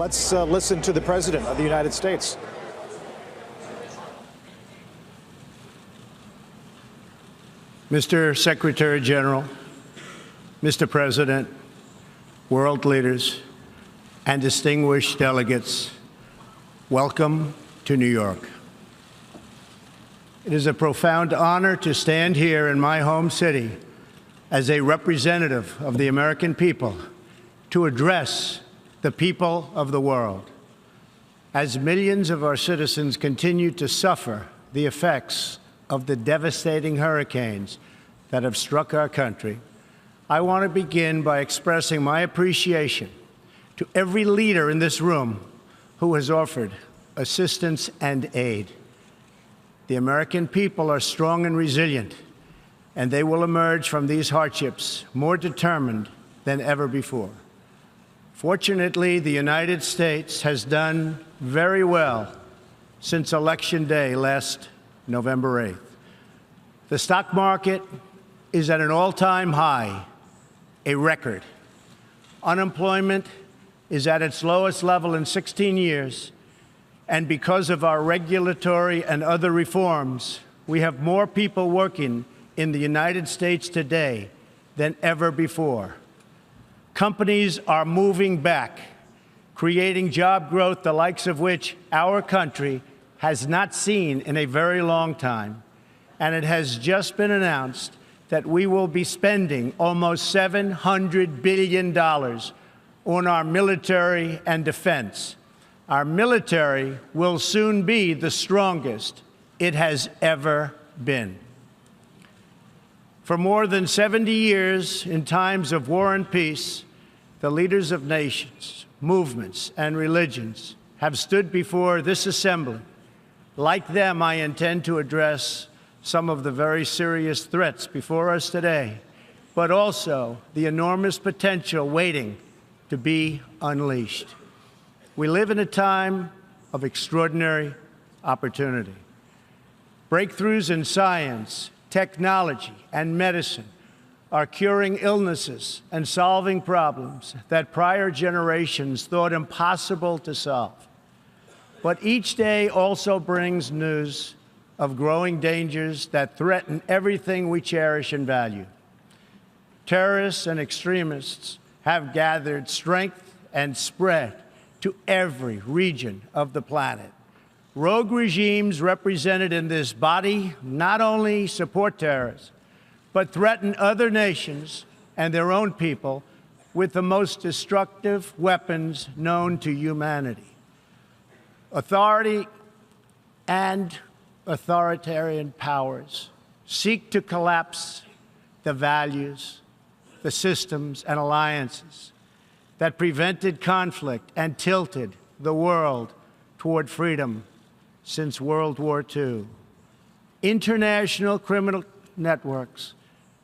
Let's listen to the President of the United States. Mr. Secretary General, Mr. President, world leaders, and distinguished delegates, welcome to New York. It is a profound honor to stand here in my home city as a representative of the American people to address the people of the world. As millions of our citizens continue to suffer the effects of the devastating hurricanes that have struck our country, I want to begin by expressing my appreciation to every leader in this room who has offered assistance and aid. The American people are strong and resilient, and they will emerge from these hardships more determined than ever before. Fortunately, the United States has done very well since Election Day last November 8th. The stock market is at an all-time high, a record. Unemployment is at its lowest level in 16 years, and because of our regulatory and other reforms, we have more people working in the United States today than ever before. Companies are moving back, creating job growth the likes of which our country has not seen in a very long time. And it has just been announced that we will be spending almost $700 billion on our military and defense. Our military will soon be the strongest it has ever been. For more than 70 years, in times of war and peace, the leaders of nations, movements, and religions have stood before this assembly. Like them, I intend to address some of the very serious threats before us today, but also the enormous potential waiting to be unleashed. We live in a time of extraordinary opportunity. Breakthroughs in science, technology, and medicine are curing illnesses and solving problems that prior generations thought impossible to solve. But each day also brings news of growing dangers that threaten everything we cherish and value. Terrorists and extremists have gathered strength and spread to every region of the planet. Rogue regimes represented in this body not only support terrorists, but threaten other nations and their own people with the most destructive weapons known to humanity. Authority and authoritarian powers seek to collapse the values, the systems, and alliances that prevented conflict and tilted the world toward freedom since World War II. International criminal networks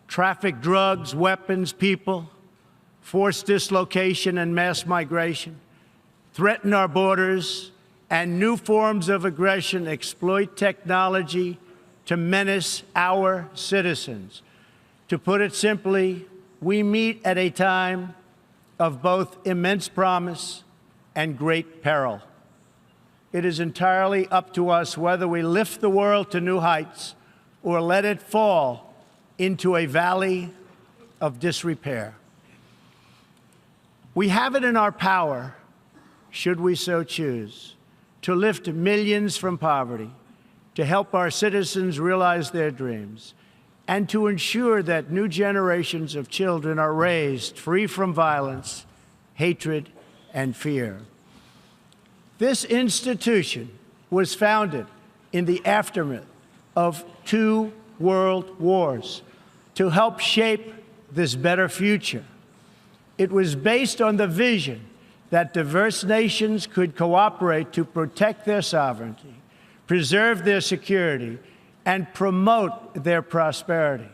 traffic drugs, weapons, people, force dislocation and mass migration, threaten our borders, and new forms of aggression exploit technology to menace our citizens. To put it simply, we meet at a time of both immense promise and great peril. It is entirely up to us whether we lift the world to new heights or let it fall into a valley of disrepair. We have it in our power, should we so choose, to lift millions from poverty, to help our citizens realize their dreams, and to ensure that new generations of children are raised free from violence, hatred, and fear. This institution was founded in the aftermath of 2 world wars to help shape this better future. It was based on the vision that diverse nations could cooperate to protect their sovereignty, preserve their security, and promote their prosperity.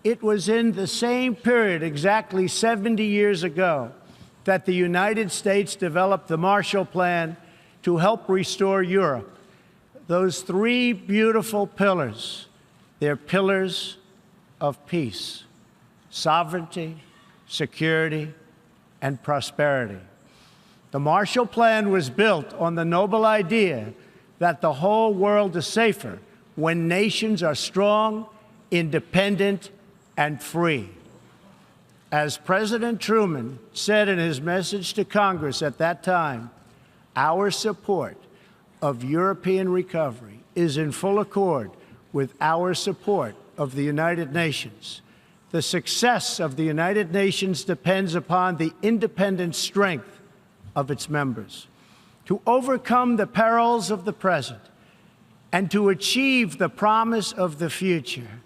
It was in the same period, exactly 70 years ago, that the United States developed the Marshall Plan to help restore Europe. Those 3 beautiful pillars, they're pillars of peace, sovereignty, security, and prosperity. The Marshall Plan was built on the noble idea that the whole world is safer when nations are strong, independent, and free. As President Truman said in his message to Congress at that time, our support of European recovery is in full accord with our support of the United Nations. The success of the United Nations depends upon the independent strength of its members. To overcome the perils of the present and to achieve the promise of the future,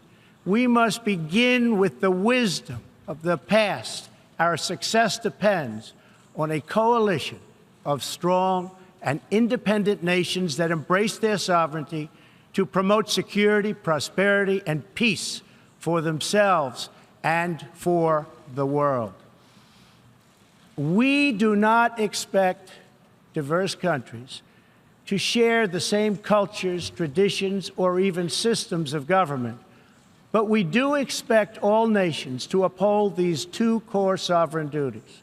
we must begin with the wisdom of the past. Our success depends on a coalition of strong and independent nations that embrace their sovereignty to promote security, prosperity, and peace for themselves and for the world. We do not expect diverse countries to share the same cultures, traditions, or even systems of government, but we do expect all nations to uphold these two core sovereign duties: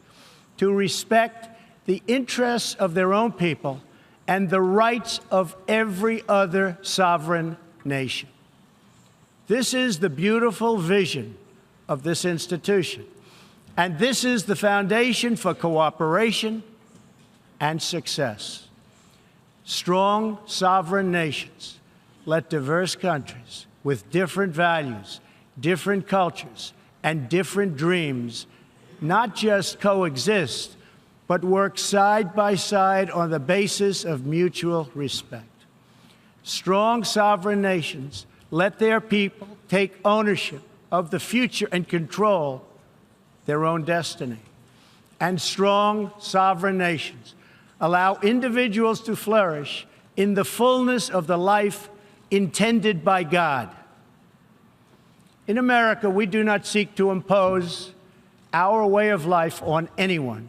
to respect the interests of their own people and the rights of every other sovereign nation. This is the beautiful vision of this institution, and this is the foundation for cooperation and success. Strong sovereign nations let diverse countries with different values, different cultures, and different dreams not just coexist, but work side by side on the basis of mutual respect. Strong sovereign nations let their people take ownership of the future and control their own destiny. And strong sovereign nations allow individuals to flourish in the fullness of the life intended by God. In America, we do not seek to impose our way of life on anyone,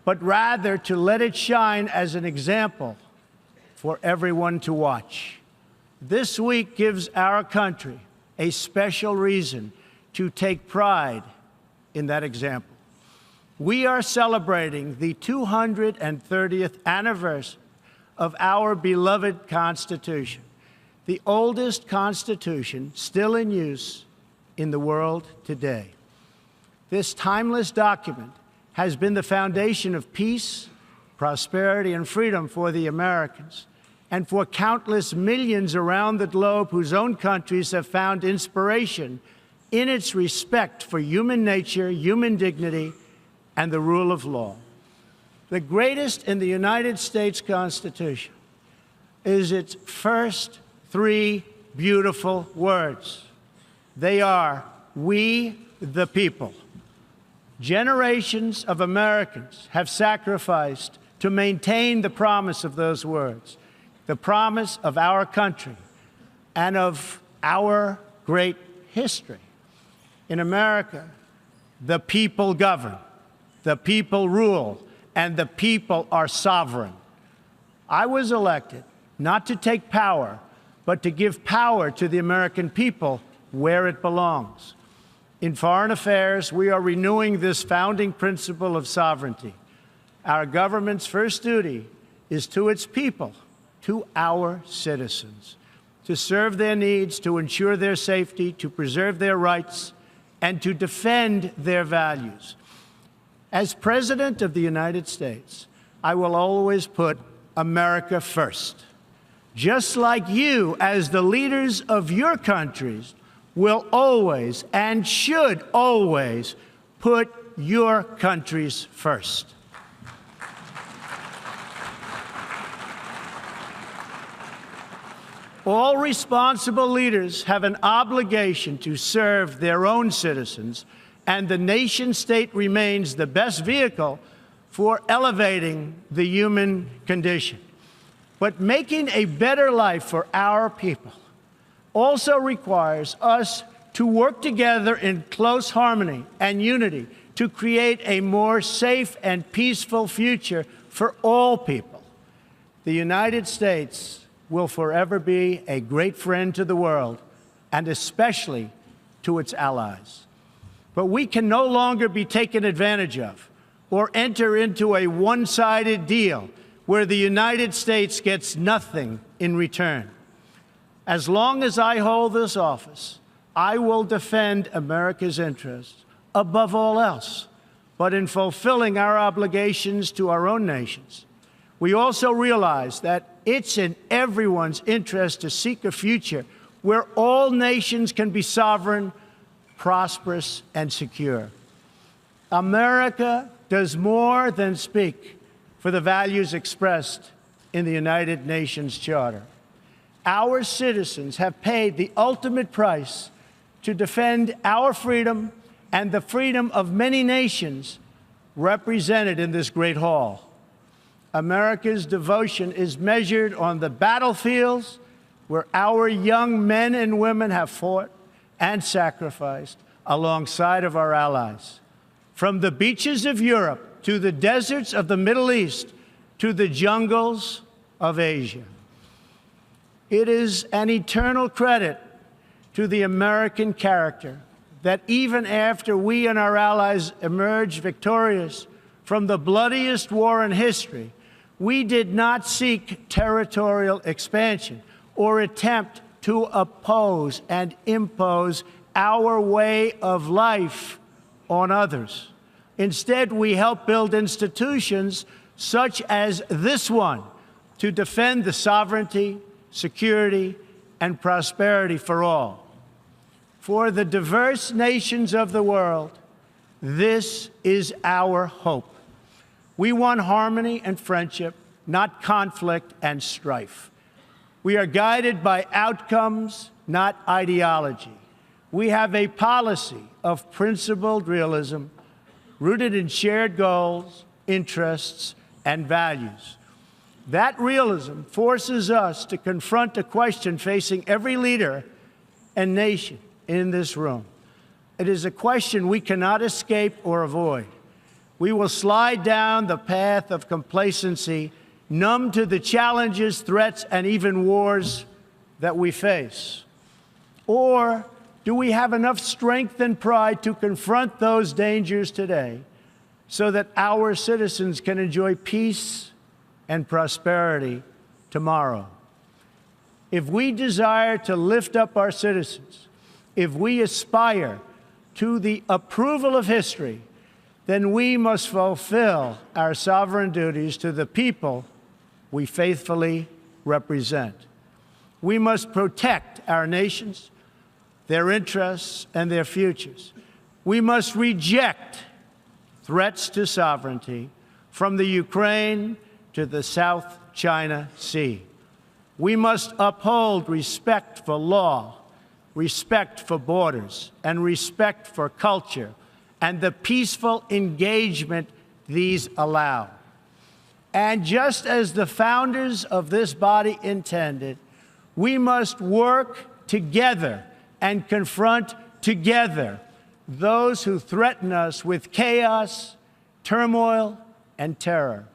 but rather to let it shine as an example for everyone to watch. This week gives our country a special reason to take pride in that example. We are celebrating the 230th anniversary of our beloved Constitution, the oldest Constitution still in use in the world today. This timeless document has been the foundation of peace, prosperity, and freedom for the Americans, and for countless millions around the globe whose own countries have found inspiration in its respect for human nature, human dignity, and the rule of law. The greatest in the United States Constitution is its first three beautiful words. They are, "We the people." Generations of Americans have sacrificed to maintain the promise of those words, the promise of our country and of our great history. In America, the people govern, the people rule, and the people are sovereign. I was elected not to take power, but to give power to the American people where it belongs. In foreign affairs, we are renewing this founding principle of sovereignty. Our government's first duty is to its people, to our citizens, to serve their needs, to ensure their safety, to preserve their rights, and to defend their values. As President of the United States, I will always put America first, just like you, as the leaders of your countries, will always and should always put your countries first. All responsible leaders have an obligation to serve their own citizens, and the nation-state remains the best vehicle for elevating the human condition. But making a better life for our people also requires us to work together in close harmony and unity to create a more safe and peaceful future for all people. The United States will forever be a great friend to the world, and especially to its allies. But we can no longer be taken advantage of or enter into a one-sided deal where the United States gets nothing in return. As long as I hold this office, I will defend America's interests above all else. But in fulfilling our obligations to our own nations, we also realize that it's in everyone's interest to seek a future where all nations can be sovereign, prosperous, and secure. America does more than speak for the values expressed in the United Nations Charter. Our citizens have paid the ultimate price to defend our freedom and the freedom of many nations represented in this great hall. America's devotion is measured on the battlefields where our young men and women have fought and sacrificed alongside of our allies. From the beaches of Europe to the deserts of the Middle East to the jungles of Asia. It is an eternal credit to the American character that even after we and our allies emerged victorious from the bloodiest war in history, we did not seek territorial expansion or attempt to oppose and impose our way of life on others. Instead, we helped build institutions such as this one to defend the sovereignty, security, and prosperity for all. For the diverse nations of the world, this is our hope. We want harmony and friendship, not conflict and strife. We are guided by outcomes, not ideology. We have a policy of principled realism rooted in shared goals, interests, and values. That realism forces us to confront a question facing every leader and nation in this room. It is a question we cannot escape or avoid. We will slide down the path of complacency, numb to the challenges, threats, and even wars that we face. Or do we have enough strength and pride to confront those dangers today so that our citizens can enjoy peace and prosperity tomorrow? If we desire to lift up our citizens, if we aspire to the approval of history, then we must fulfill our sovereign duties to the people we faithfully represent. We must protect our nations, their interests, and their futures. We must reject threats to sovereignty from the Ukraine to the South China Sea. We must uphold respect for law, respect for borders, and respect for culture, and the peaceful engagement these allow. And just as the founders of this body intended, we must work together and confront together those who threaten us with chaos, turmoil, and terror.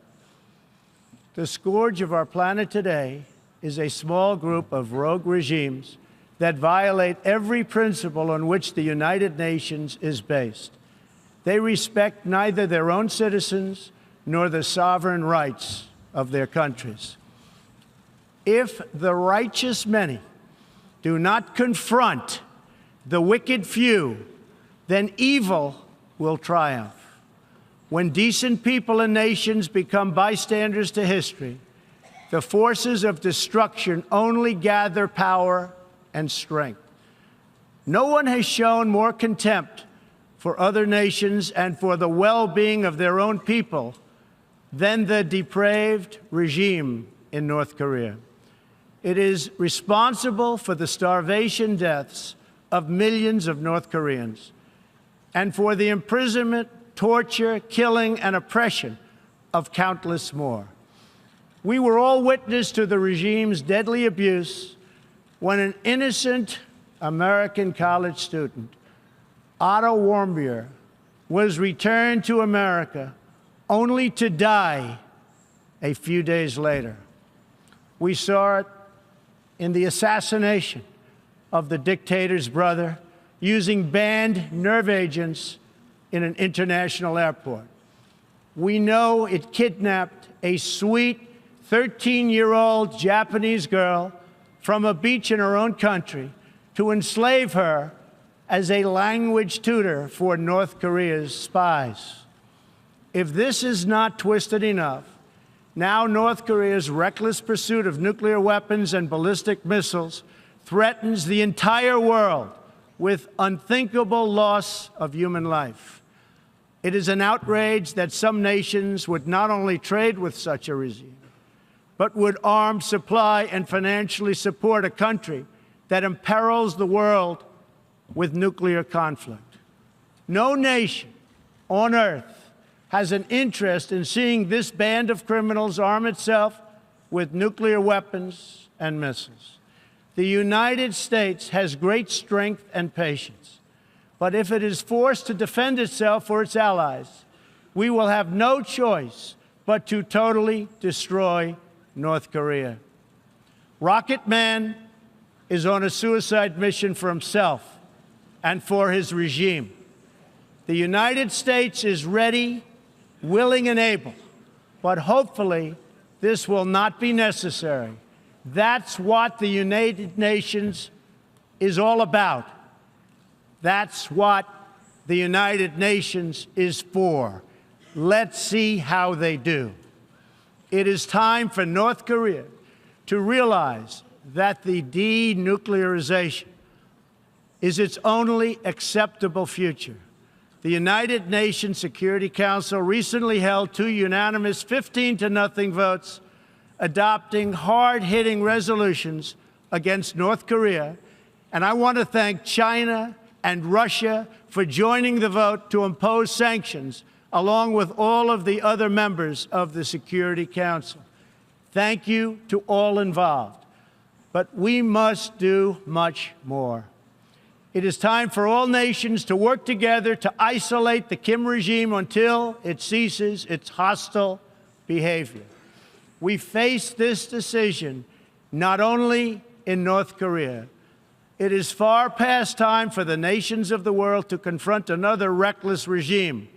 The scourge of our planet today is a small group of rogue regimes that violate every principle on which the United Nations is based. They respect neither their own citizens nor the sovereign rights of their countries. If the righteous many do not confront the wicked few, then evil will triumph. When decent people and nations become bystanders to history, the forces of destruction only gather power and strength. No one has shown more contempt for other nations and for the well-being of their own people than the depraved regime in North Korea. It is responsible for the starvation deaths of millions of North Koreans and for the imprisonment, torture, killing, and oppression of countless more. We were all witness to the regime's deadly abuse when an innocent American college student, Otto Warmbier, was returned to America only to die a few days later. We saw it in the assassination of the dictator's brother using banned nerve agents in an international airport. We know it kidnapped a sweet 13-year-old Japanese girl from a beach in her own country to enslave her as a language tutor for North Korea's spies. If this is not twisted enough, now North Korea's reckless pursuit of nuclear weapons and ballistic missiles threatens the entire world with unthinkable loss of human life. It is an outrage that some nations would not only trade with such a regime, but would arm, supply, and financially support a country that imperils the world with nuclear conflict. No nation on earth has an interest in seeing this band of criminals arm itself with nuclear weapons and missiles. The United States has great strength and patience, but if it is forced to defend itself or its allies, we will have no choice but to totally destroy North Korea. Rocket Man is on a suicide mission for himself and for his regime. The United States is ready, willing, and able, but hopefully this will not be necessary. That's what the United Nations is all about. That's what the United Nations is for. Let's see how they do. It is time for North Korea to realize that the denuclearization is its only acceptable future. The United Nations Security Council recently held 2 unanimous 15-0 votes adopting hard-hitting resolutions against North Korea, and I want to thank China and Russia for joining the vote to impose sanctions along with all of the other members of the Security Council. Thank you to all involved. But we must do much more. It is time for all nations to work together to isolate the Kim regime until it ceases its hostile behavior. We face this decision not only in North Korea. It is far past time for the nations of the world to confront another reckless regime,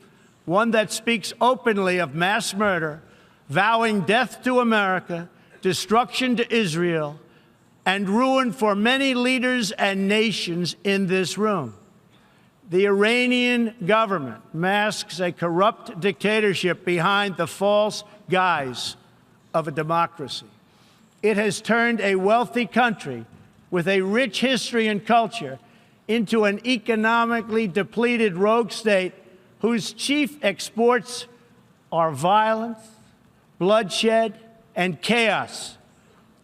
one that speaks openly of mass murder, vowing death to America, destruction to Israel, and ruin for many leaders and nations in this room. The Iranian government masks a corrupt dictatorship behind the false guise of a democracy. It has turned a wealthy country with a rich history and culture into an economically depleted rogue state whose chief exports are violence, bloodshed, and chaos.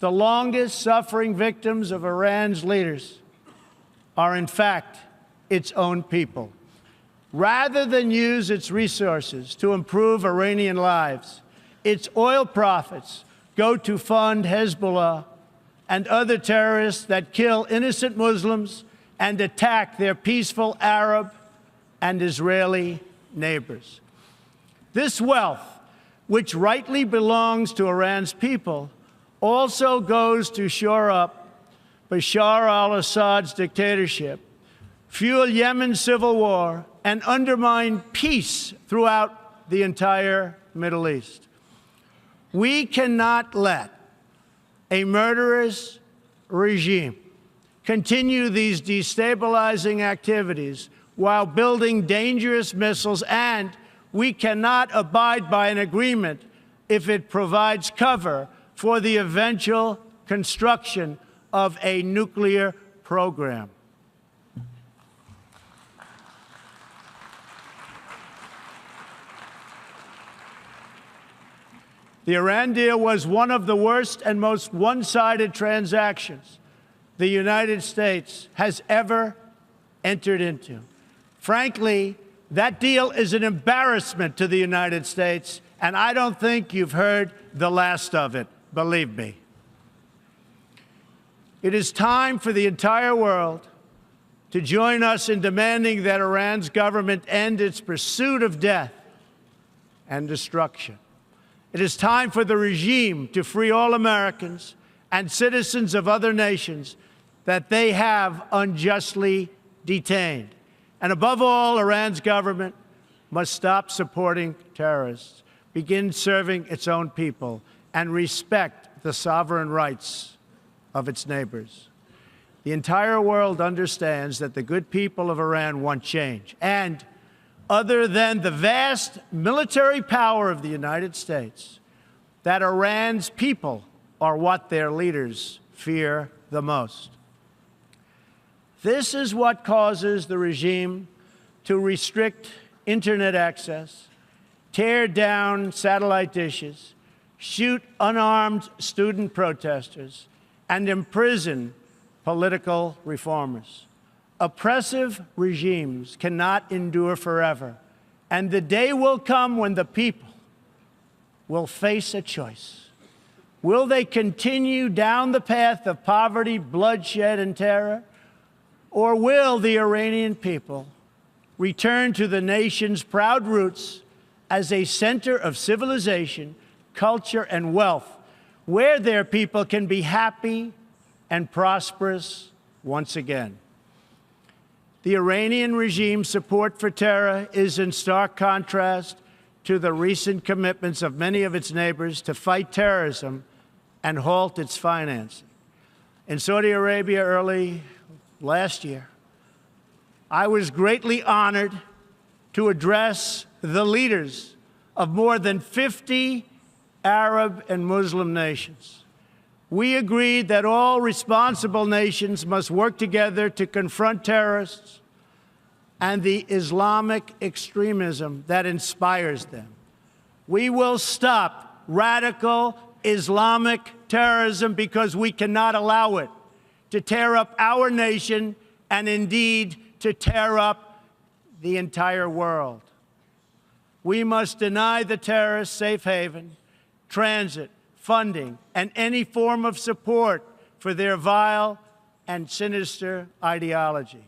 The longest-suffering victims of Iran's leaders are, in fact, its own people. Rather than use its resources to improve Iranian lives, its oil profits go to fund Hezbollah and other terrorists that kill innocent Muslims and attack their peaceful Arab and Israeli neighbors. This wealth, which rightly belongs to Iran's people, also goes to shore up Bashar al-Assad's dictatorship, fuel Yemen's civil war, and undermine peace throughout the entire Middle East. We cannot let a murderous regime continue these destabilizing activities while building dangerous missiles, and we cannot abide by an agreement if it provides cover for the eventual construction of a nuclear program. The Iran deal was one of the worst and most one-sided transactions the United States has ever entered into. Frankly, that deal is an embarrassment to the United States, and I don't think you've heard the last of it, believe me. It is time for the entire world to join us in demanding that Iran's government end its pursuit of death and destruction. It is time for the regime to free all Americans and citizens of other nations that they have unjustly detained. And above all, Iran's government must stop supporting terrorists, begin serving its own people, and respect the sovereign rights of its neighbors. The entire world understands that the good people of Iran want change. And other than the vast military power of the United States, that Iran's people are what their leaders fear the most. This is what causes the regime to restrict internet access, tear down satellite dishes, shoot unarmed student protesters, and imprison political reformers. Oppressive regimes cannot endure forever, and the day will come when the people will face a choice. Will they continue down the path of poverty, bloodshed, and terror, or will the Iranian people return to the nation's proud roots as a center of civilization, culture, and wealth, where their people can be happy and prosperous once again? The Iranian regime's support for terror is in stark contrast to the recent commitments of many of its neighbors to fight terrorism and halt its financing. In Saudi Arabia early last year, I was greatly honored to address the leaders of more than 50 Arab and Muslim nations. We agreed that all responsible nations must work together to confront terrorists and the Islamic extremism that inspires them. We will stop radical Islamic terrorism because we cannot allow it to tear up our nation and indeed to tear up the entire world. We must deny the terrorists safe haven, transit, funding, and any form of support for their vile and sinister ideology.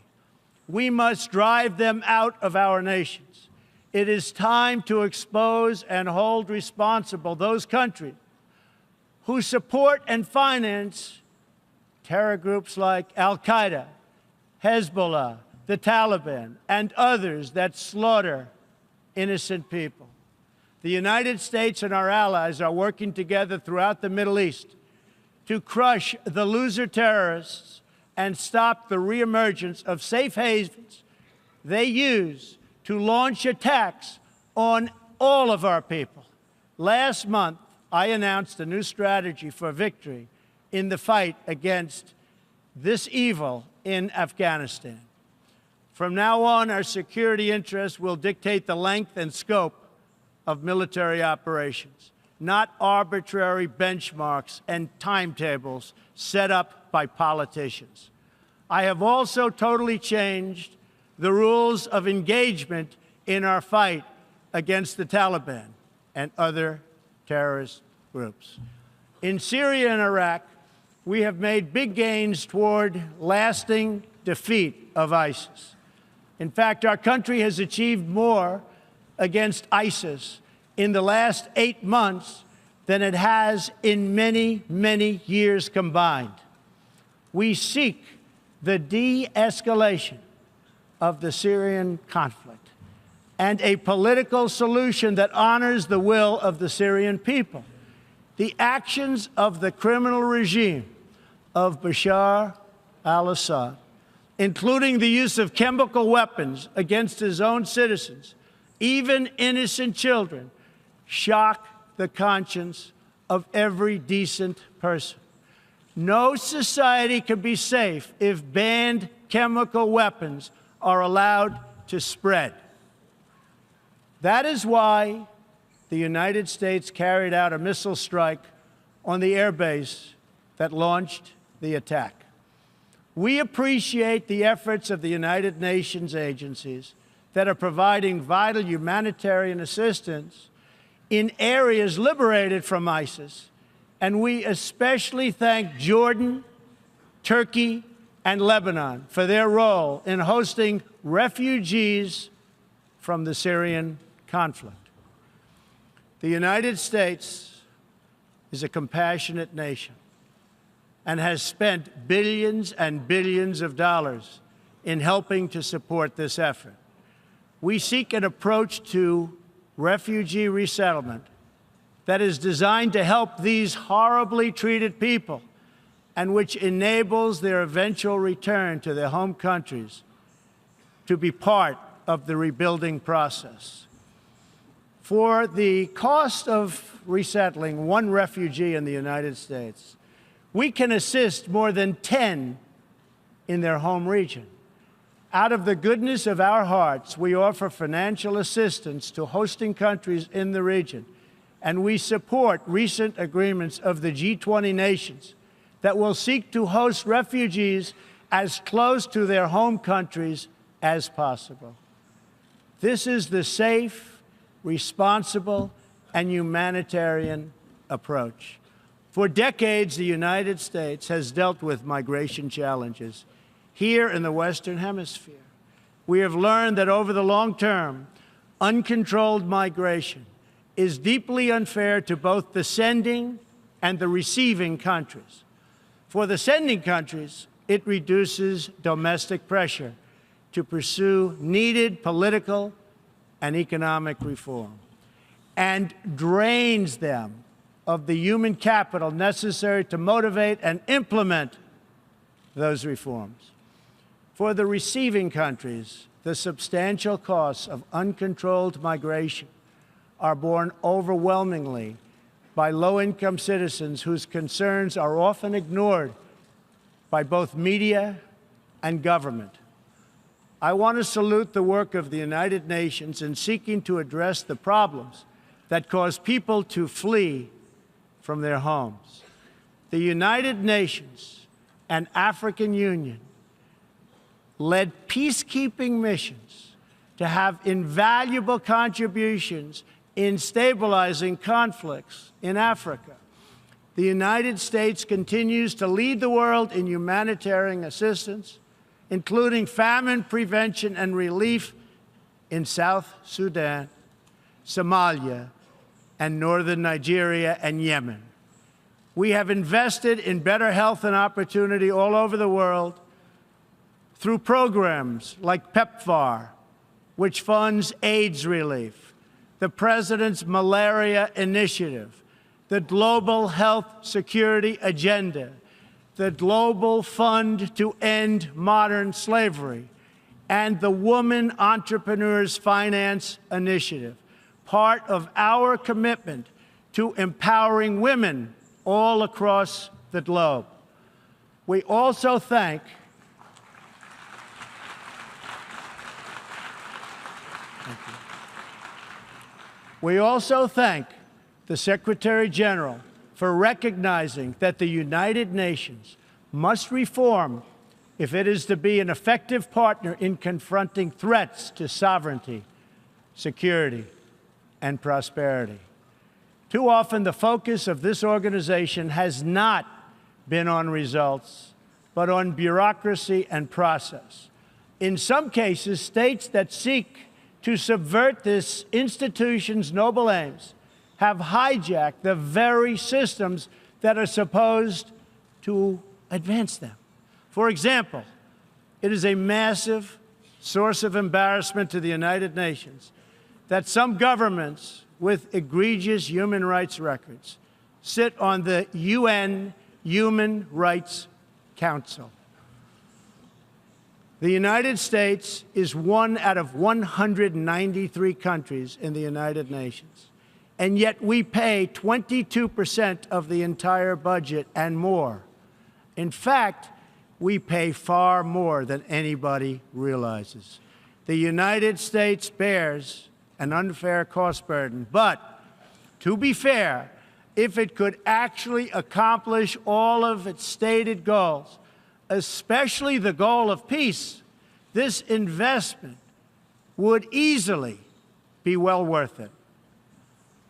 We must drive them out of our nations. It is time to expose and hold responsible those countries who support and finance terror groups like Al-Qaeda, Hezbollah, the Taliban, and others that slaughter innocent people. The United States and our allies are working together throughout the Middle East to crush the loser terrorists and stop the reemergence of safe havens they use to launch attacks on all of our people. Last month, I announced a new strategy for victory in the fight against this evil in Afghanistan. From now on, our security interests will dictate the length and scope of military operations, not arbitrary benchmarks and timetables set up by politicians. I have also totally changed the rules of engagement in our fight against the Taliban and other terrorist groups. In Syria and Iraq, we have made big gains toward lasting defeat of ISIS. In fact, our country has achieved more against ISIS in the last 8 months than it has in many, many years combined. We seek the de-escalation of the Syrian conflict and a political solution that honors the will of the Syrian people. The actions of the criminal regime of Bashar al-Assad, including the use of chemical weapons against his own citizens, even innocent children, shock the conscience of every decent person. No society can be safe if banned chemical weapons are allowed to spread. That is why the United States carried out a missile strike on the airbase that launched the attack. We appreciate the efforts of the United Nations agencies that are providing vital humanitarian assistance in areas liberated from ISIS, and we especially thank Jordan, Turkey, and Lebanon for their role in hosting refugees from the Syrian conflict. The United States is a compassionate nation and has spent billions and billions of dollars in helping to support this effort. we seek an approach to refugee resettlement that is designed to help these horribly treated people and which enables their eventual return to their home countries to be part of the rebuilding process. For the cost of resettling one refugee in the United States, we can assist more than 10 in their home region. Out of the goodness of our hearts, we offer financial assistance to hosting countries in the region, and we support recent agreements of the G20 nations that will seek to host refugees as close to their home countries as possible. This is the safe, responsible, and humanitarian approach. For decades, the United States has dealt with migration challenges here in the Western Hemisphere. We have learned that over the long term, uncontrolled migration is deeply unfair to both the sending and the receiving countries. For the sending countries, it reduces domestic pressure to pursue needed political and economic reform and drains them of the human capital necessary to motivate and implement those reforms. For the receiving countries, the substantial costs of uncontrolled migration are borne overwhelmingly by low-income citizens whose concerns are often ignored by both media and government. I want to salute the work of the United Nations in seeking to address the problems that cause people to flee from their homes. The United Nations and African Union led peacekeeping missions to have invaluable contributions in stabilizing conflicts in Africa. The United States continues to lead the world in humanitarian assistance, including famine prevention and relief in South Sudan, Somalia, and northern Nigeria and Yemen. We have invested in better health and opportunity all over the world through programs like PEPFAR, which funds AIDS relief, the President's Malaria Initiative, the Global Health Security Agenda, the Global Fund to End Modern Slavery, and the Woman Entrepreneurs Finance Initiative, part of our commitment to empowering women all across the globe. We also thank the Secretary General for recognizing that the United Nations must reform if it is to be an effective partner in confronting threats to sovereignty, security, and prosperity. Too often, the focus of this organization has not been on results, but on bureaucracy and process. In some cases, states that seek to subvert this institution's noble aims have hijacked the very systems that are supposed to advance them. For example, it is a massive source of embarrassment to the United Nations that some governments with egregious human rights records sit on the UN Human Rights Council. The United States is one out of 193 countries in the United Nations, and yet we pay 22% of the entire budget and more. In fact, we pay far more than anybody realizes. The United States bears an unfair cost burden, but to be fair, if it could actually accomplish all of its stated goals, especially the goal of peace, this investment would easily be well worth it.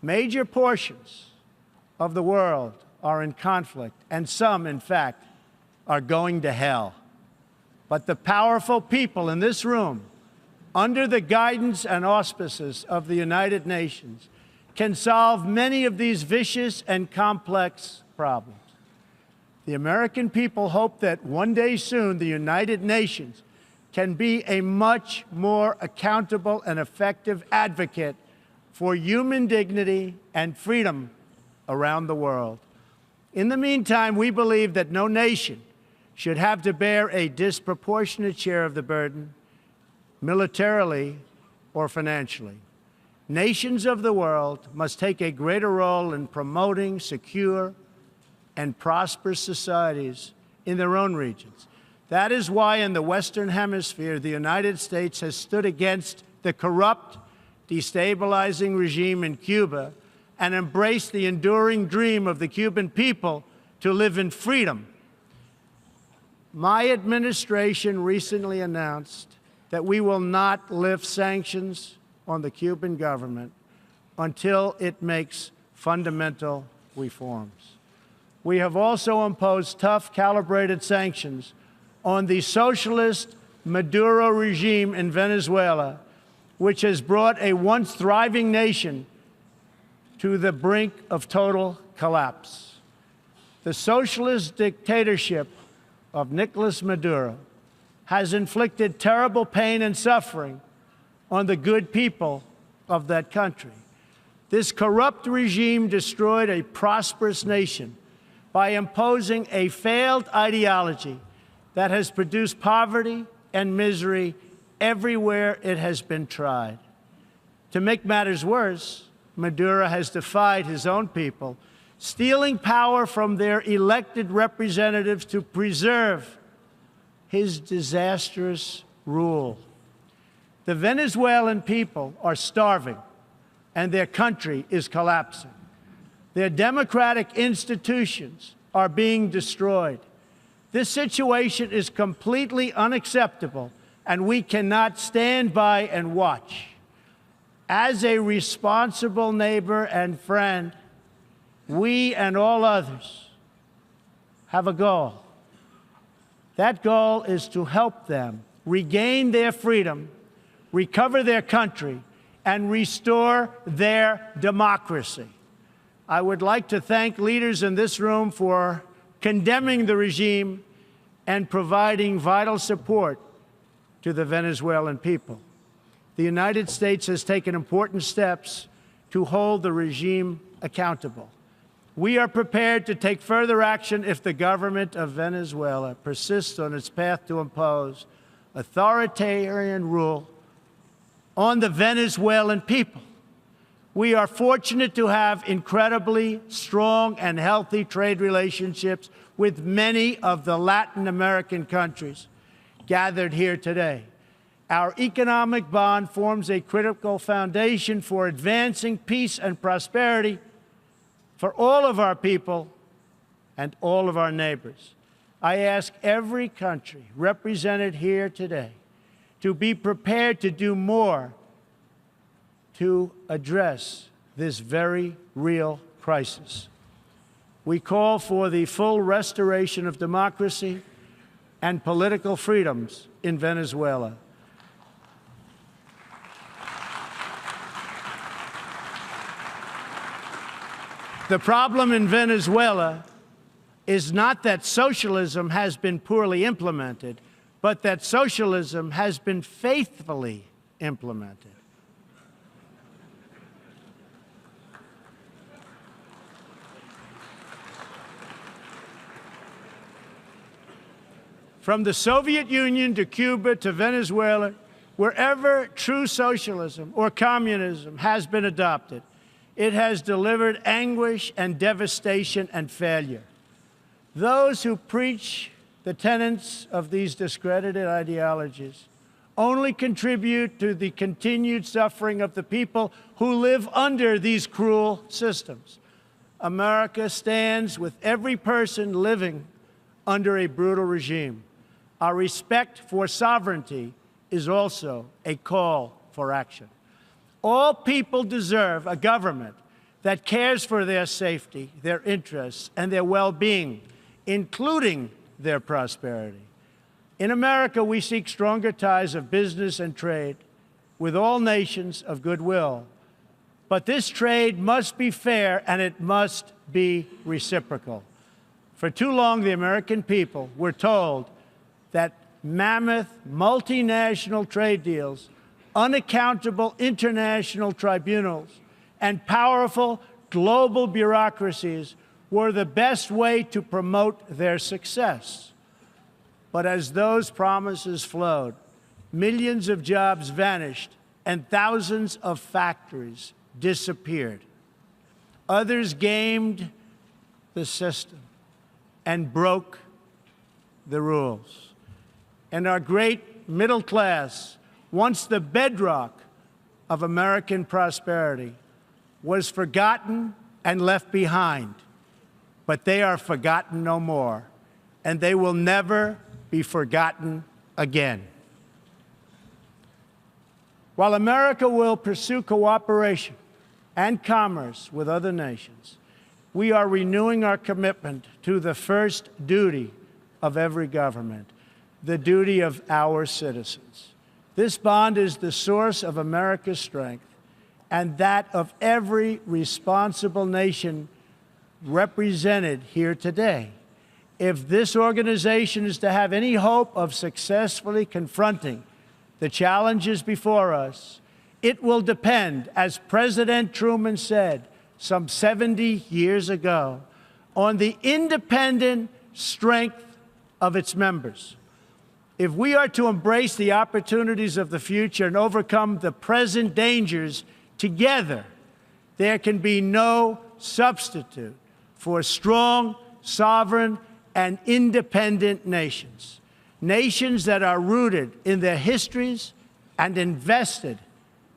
Major portions of the world are in conflict, and some, in fact, are going to hell. But the powerful people in this room, under the guidance and auspices of the United Nations, can solve many of these vicious and complex problems. The American people hope that one day soon the United Nations can be a much more accountable and effective advocate for human dignity and freedom around the world. In the meantime, we believe that no nation should have to bear a disproportionate share of the burden, militarily or financially. Nations of the world must take a greater role in promoting secure and prosperous societies in their own regions. That is why in the Western Hemisphere, the United States has stood against the corrupt, destabilizing regime in Cuba and embraced the enduring dream of the Cuban people to live in freedom. My administration recently announced that we will not lift sanctions on the Cuban government until it makes fundamental reforms. We have also imposed tough, calibrated sanctions on the socialist Maduro regime in Venezuela, which has brought a once thriving nation to the brink of total collapse. The socialist dictatorship of Nicolas Maduro has inflicted terrible pain and suffering on the good people of that country. This corrupt regime destroyed a prosperous nation by imposing a failed ideology that has produced poverty and misery everywhere it has been tried. To make matters worse, Maduro has defied his own people, stealing power from their elected representatives to preserve his disastrous rule. The Venezuelan people are starving, and their country is collapsing. Their democratic institutions are being destroyed. This situation is completely unacceptable, and we cannot stand by and watch. As a responsible neighbor and friend, we and all others have a goal. That goal is to help them regain their freedom, recover their country, and restore their democracy. I would like to thank leaders in this room for condemning the regime and providing vital support to the Venezuelan people. The United States has taken important steps to hold the regime accountable. We are prepared to take further action if the government of Venezuela persists on its path to impose authoritarian rule on the Venezuelan people. We are fortunate to have incredibly strong and healthy trade relationships with many of the Latin American countries gathered here today. Our economic bond forms a critical foundation for advancing peace and prosperity for all of our people and all of our neighbors. I ask every country represented here today to be prepared to do more to address this very real crisis. We call for the full restoration of democracy and political freedoms in Venezuela. The problem in Venezuela is not that socialism has been poorly implemented, but that socialism has been faithfully implemented. From the Soviet Union to Cuba to Venezuela, wherever true socialism or communism has been adopted, it has delivered anguish and devastation and failure. Those who preach the tenets of these discredited ideologies only contribute to the continued suffering of the people who live under these cruel systems. America stands with every person living under a brutal regime. Our respect for sovereignty is also a call for action. All people deserve a government that cares for their safety, their interests, and their well-being, including their prosperity. In America, we seek stronger ties of business and trade with all nations of goodwill. But this trade must be fair and it must be reciprocal. For too long, the American people were told that mammoth multinational trade deals, unaccountable international tribunals, and powerful global bureaucracies were the best way to promote their success. But as those promises flowed, millions of jobs vanished and thousands of factories disappeared. Others gamed the system and broke the rules. And our great middle class, once the bedrock of American prosperity, was forgotten and left behind. But they are forgotten no more, and they will never be forgotten again. While America will pursue cooperation and commerce with other nations, we are renewing our commitment to the first duty of every government, the duty of our citizens. This bond is the source of America's strength and that of every responsible nation represented here today. If this organization is to have any hope of successfully confronting the challenges before us, it will depend, as President Truman said some 70 years ago, on the independent strength of its members. If we are to embrace the opportunities of the future and overcome the present dangers together, there can be no substitute for strong, sovereign, and independent nations. Nations that are rooted in their histories and invested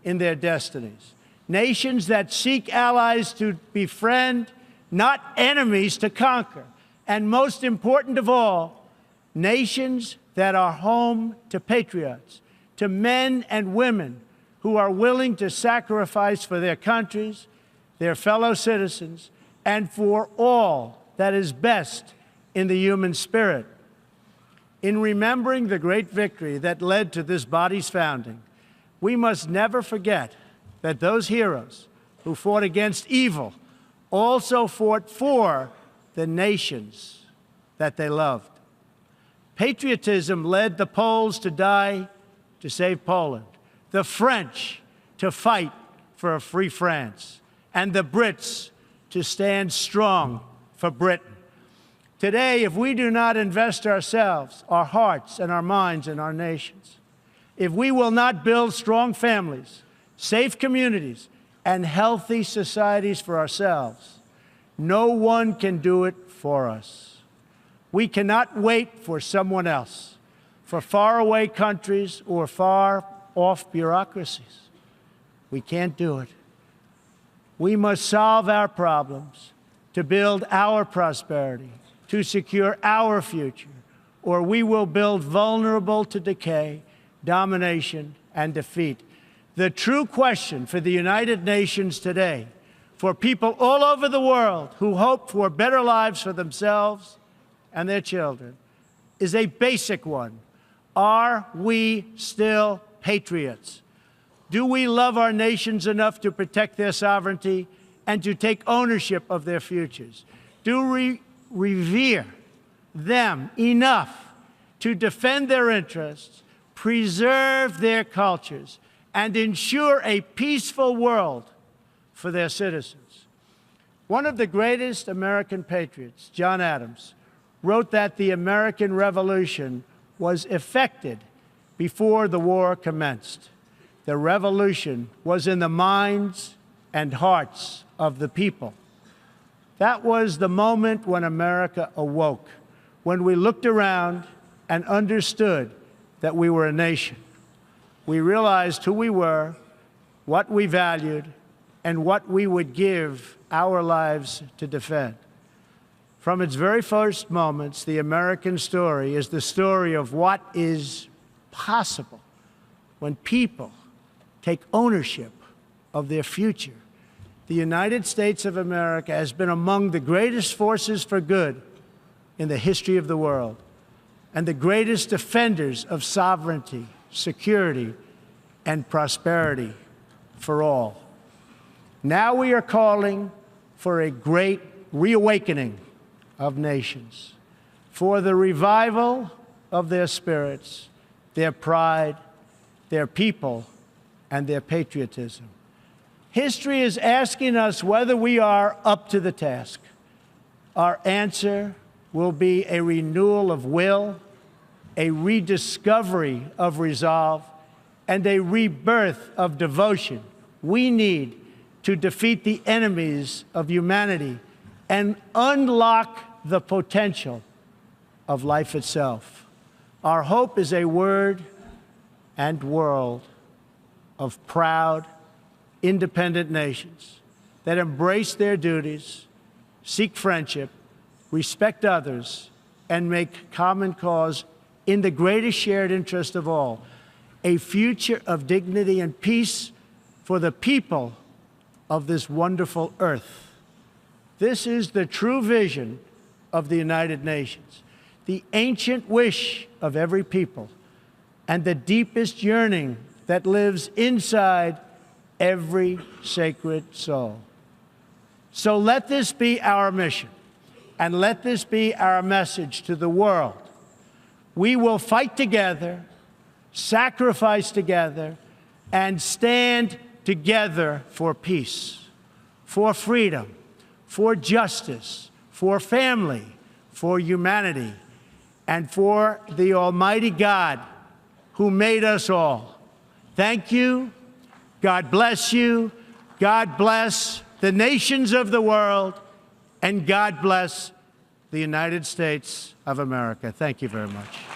in their destinies. Nations that seek allies to befriend, not enemies to conquer. And most important of all, nations that are home to patriots, to men and women who are willing to sacrifice for their countries, their fellow citizens, and for all that is best in the human spirit. In remembering the great victory that led to this body's founding, we must never forget that those heroes who fought against evil also fought for the nations that they loved. Patriotism led the Poles to die to save Poland, the French to fight for a free France, and the Brits to stand strong for Britain. Today, if we do not invest ourselves, our hearts, and our minds in our nations, if we will not build strong families, safe communities, and healthy societies for ourselves, no one can do it for us. We cannot wait for someone else, for faraway countries or far-off bureaucracies. We can't do it. We must solve our problems to build our prosperity, to secure our future, or we will build vulnerable to decay, domination, and defeat. The true question for the United Nations today, for people all over the world who hope for better lives for themselves and their children, is a basic one. Are we still patriots? Do we love our nations enough to protect their sovereignty and to take ownership of their futures? Do we revere them enough to defend their interests, preserve their cultures, and ensure a peaceful world for their citizens? One of the greatest American patriots, John Adams, wrote that the American Revolution was effected before the war commenced. The revolution was in the minds and hearts of the people. That was the moment when America awoke, when we looked around and understood that we were a nation. We realized who we were, what we valued, and what we would give our lives to defend. From its very first moments, the American story is the story of what is possible when people take ownership of their future. The United States of America has been among the greatest forces for good in the history of the world and the greatest defenders of sovereignty, security, and prosperity for all. Now we are calling for a great reawakening of nations, for the revival of their spirits, their pride, their people, and their patriotism. History is asking us whether we are up to the task. Our answer will be a renewal of will, a rediscovery of resolve, and a rebirth of devotion we need to defeat the enemies of humanity and unlock the potential of life itself. Our hope is a word and world of proud, independent nations that embrace their duties, seek friendship, respect others, and make common cause in the greatest shared interest of all, a future of dignity and peace for the people of this wonderful earth. This is the true vision of the United Nations, the ancient wish of every people, and the deepest yearning that lives inside every sacred soul. So let this be our mission, and let this be our message to the world. We will fight together, sacrifice together, and stand together for peace, for freedom, for justice, for family, for humanity, and for the Almighty God who made us all. Thank you. God bless you. God bless the nations of the world, and God bless the United States of America. Thank you very much.